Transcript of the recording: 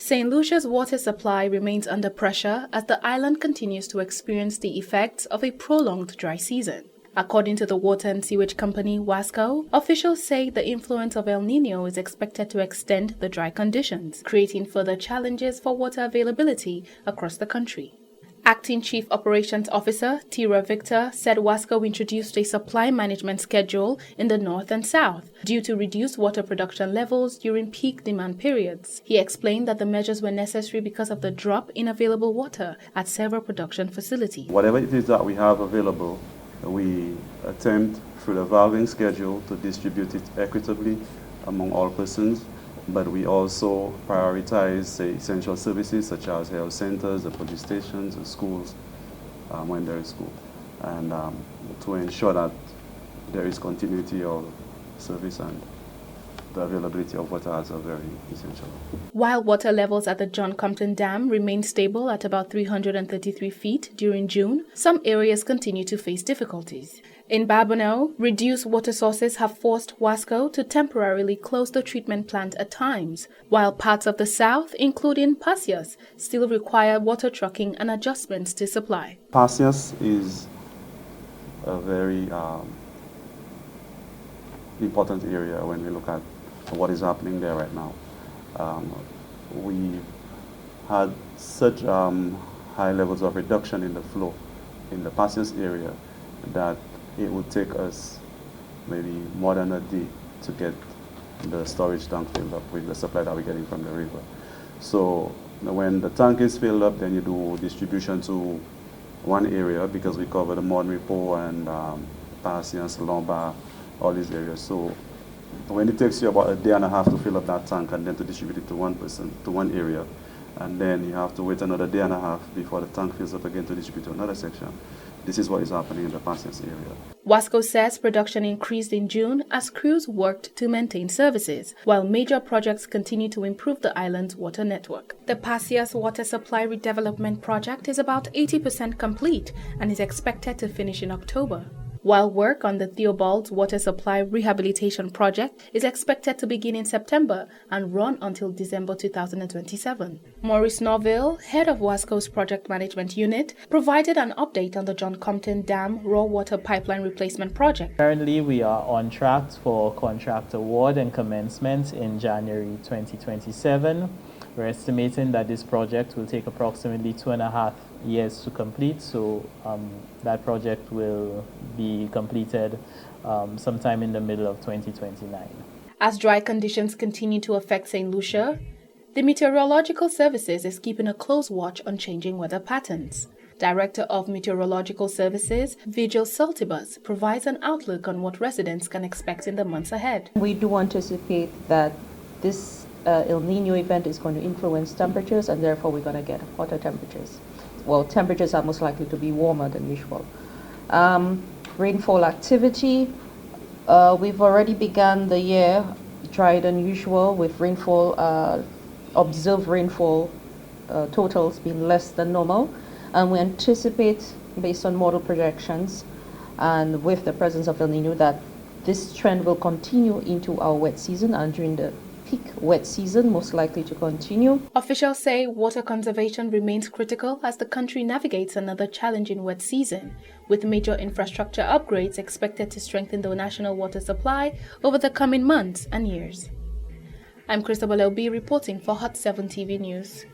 Saint Lucia's water supply remains under pressure as the island continues to experience the effects of a prolonged dry season. According to the Water and Sewage Company, WASCO, officials say the influence of El Niño is expected to extend the dry conditions, creating further challenges for water availability across the country. Acting Chief Operations Officer Tira Victor said WASCO introduced a supply management schedule in the north and south due to reduced water production levels during peak demand periods. He explained that the measures were necessary because of the drop in available water at several production facilities. Whatever it is that we have available, we attempt through the valving schedule to distribute it equitably among all persons, but we also prioritize, say, essential services such as health centers, the police stations, the schools, when there is school, and to ensure that there is continuity of service and the availability of water as a very essential. While water levels at the John Compton Dam remain stable at about 333 feet during June, some areas continue to face difficulties. In Babonneau, reduced water sources have forced WASCO to temporarily close the treatment plant at times, while parts of the south, including Pasias, still require water trucking and adjustments to supply. Pasias is a very important area when we look at what is happening there right now. We had such high levels of reduction in the flow in the Pasias area that it would take us maybe more than a day to get the storage tank filled up with the supply that we're getting from the river. So when the tank is filled up, then you do distribution to one area because we cover the Mon Repos and Patience, Lombard, all these areas. So when it takes you about a day and a half to fill up that tank and then to distribute it to one person, to one area, and then you have to wait another day and a half before the tank fills up again to distribute to another section. This is what is happening in the Patience area. WASCO says production increased in June as crews worked to maintain services, while major projects continue to improve the island's water network. The Pasias Water Supply Redevelopment Project is about 80% complete and is expected to finish in October, while work on the Theobald's Water Supply Rehabilitation Project is expected to begin in September and run until December 2027. Maurice Norville, head of WASCO's Project Management Unit, provided an update on the John Compton Dam Raw Water Pipeline Replacement Project. Currently, we are on track for contract award and commencement in January 2027. We're estimating that this project will take approximately 2.5 years to complete, so that project will be completed sometime in the middle of 2029. As dry conditions continue to affect Saint Lucia, the Meteorological Services is keeping a close watch on changing weather patterns. Director of Meteorological Services, Vigil Saltibus, provides an outlook on what residents can expect in the months ahead. We do anticipate that this El Niño event is going to influence temperatures, and therefore we're going to get hotter temperatures. Well, temperatures are most likely to be warmer than usual. Rainfall activity, we've already begun the year drier than usual with rainfall, observed rainfall totals being less than normal. And we anticipate, based on model projections and with the presence of El Niño, that this trend will continue into our wet season, and during the peak wet season most likely to continue. Officials say water conservation remains critical as the country navigates another challenging wet season, with major infrastructure upgrades expected to strengthen the national water supply over the coming months and years. I'm Christabel LB reporting for Hot 7 TV News.